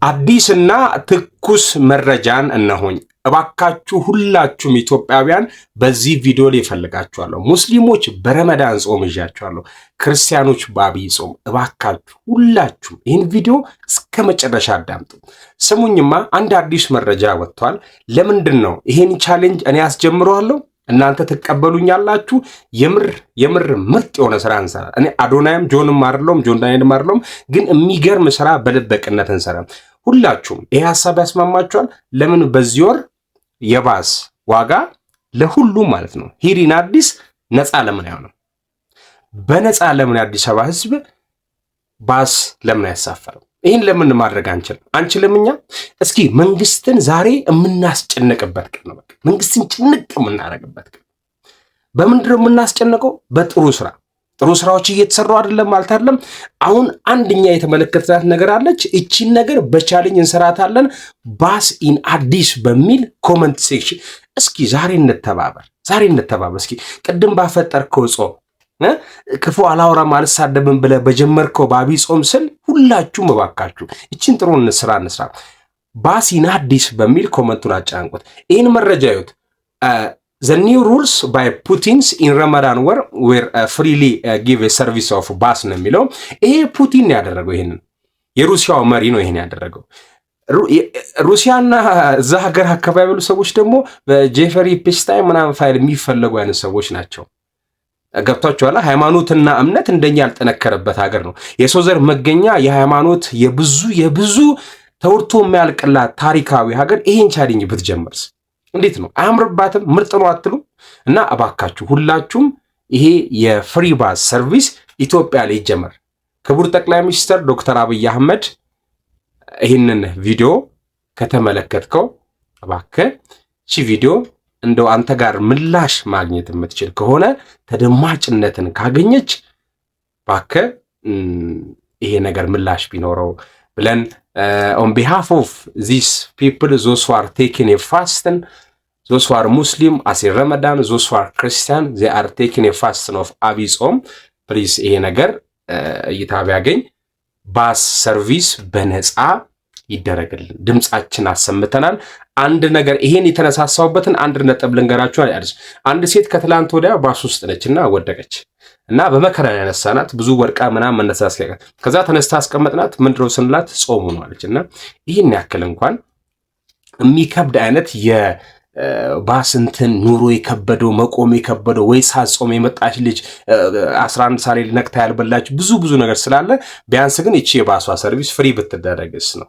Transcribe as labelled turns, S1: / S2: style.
S1: አዲስና ትኩስ መረጃን እነሆኝ። እባካችሁ ሁላችሁም ኢትዮጵያውያን በዚህ ቪዲዮ ላይ ፈልጋችኋለሁ። ሙስሊሞች በረመዳን ጾም ይዣችኋለሁ፣ ክርስቲያኖች በአብይ ጾም። እባካችሁ ሁላችሁም ይህን ቪዲዮ እስከ መጨረሻ አዳምጡ። ስሙኝማ፣ አንድ አዲስ መረጃ ወጥቷል። ለምንድን ነው ይሄን ቻሌንጅ እኔ አስጀምረዋለሁ፣ እናንተ ትቀበሉኛላችሁ። የምር ምርጥ የሆነ ስራ እንሰራ። እኔ አዶናይም ጆንም አይደለሁም፣ ጆን ዳንኤልም አይደለሁም፣ ግን የሚገርም ስራ በልበቅነት እንሰራ። ሁላችሁም ይሄ ሐሳብ ያስማማችኋል? ለምን በዚህ ወር የባስ ዋጋ ለሁሉም ማለት ነው ሂሪን አዲስ ነፃ ለምን አይሆንም? በነፃ ለምን የአዲስ አበባ ህዝብ ባስ ለምን አያሳፈርም? ይህን ለምን ማድረግ አንችልም? እኛ እስኪ መንግስትን ዛሬ የምናስጨንቅበት ቀን ነው። በቃ መንግስትን ጭንቅ የምናደርግበት ቀን። በምንድን ነው የምናስጨንቀው? በጥሩ ስራ። ጥሩ ስራዎች እየተሰሩ አይደለም ማለት አይደለም። አሁን አንደኛ የተመለከትናት ነገር አለች። እቺን ነገር በቻሌንጅ እንሰራታለን። ባስ ኢን አዲስ በሚል ኮመንት ሴክሽን እስኪ ዛሬ እንተባበር። እስኪ ቅድም ባፈጠርከው ጾም ክፉ አላወራም አልሳደብም ብለህ በጀመርከው በአብይ ጾም ስል ሁላችሁም እባካችሁ እቺን ጥሩ እንስራ። ባስ ኢን አዲስ በሚል ኮመንቱን አጫንቁት። ይህን መረጃ ይዩት። The new rules by Putin's in Ramadan were freely give a service of bus ነው የሚለው። ይሄ ፑቲን ያደረገው፣ ይሄንን የሩሲያው መሪ ነው ይሄን ያደረገው። ሩሲያና እዛ ሀገር አካባቢ ያሉ ሰዎች ደግሞ በጄፈሪ ፒስታይን ምናምን ፋይል የሚፈለጉ አይነት ሰዎች ናቸው። ገብቷቸዋል። ሃይማኖትና እምነት እንደኛ ያልጠነከረበት ሀገር ነው። የሰው ዘር መገኛ የሃይማኖት የብዙ ተወርቶ የሚያልቅላት ታሪካዊ ሀገር ይሄን ቻሌንጅ ብትጀምርስ እንዴት ነው? አያምርባትም? ምርጥ ነው አትሉ? እና እባካችሁ ሁላችሁም ይሄ የፍሪ ባስ ሰርቪስ ኢትዮጵያ ላይ ይጀመር። ክቡር ጠቅላይ ሚኒስትር ዶክተር አብይ አህመድ ይህንን ቪዲዮ ከተመለከትከው እባክህ እቺ ቪዲዮ እንደው አንተ ጋር ምላሽ ማግኘት የምትችል ከሆነ ተደማጭነትን ካገኘች እባክህ ይሄ ነገር ምላሽ ቢኖረው ብለን on behalf of these people, those who are taking a fast, those who are Muslim as a Ramadan, those who are Christian, they are taking a fast of Abiy ጾም ፕሊዝ ይሄ ነገር እይታ ቢያገኝ ባስ ሰርቪስ በነፃ ይደረግልን። ድምጻችን አሰምተናል። አንድ ነገር ይሄን የተነሳሳውበትን አንድ ነጥብ ልንገራችሁ አይደል? አንድ ሴት ከትላንት ወዲያ ባስ ውስጥ ነችና ወደቀች እና በመከራ ያነሳናት ብዙ ወርቃ ምናምን መነሳት ያቀ ከዛ ተነስታ አስቀመጥናት። ምንድነው ስንላት ጾሙ ነው አለችና ይሄን ያክል እንኳን የሚከብድ አይነት የባስ እንትን ኑሮ የከበደው መቆም የከበደው ወይ ሳጾም የመጣች ልጅ 11 ሳሌ ነቅታ ያልበላች ብዙ ነገር ስላለ ቢያንስ ግን እቺ የባሷ ሰርቪስ ፍሪ ብትደረግስ ነው።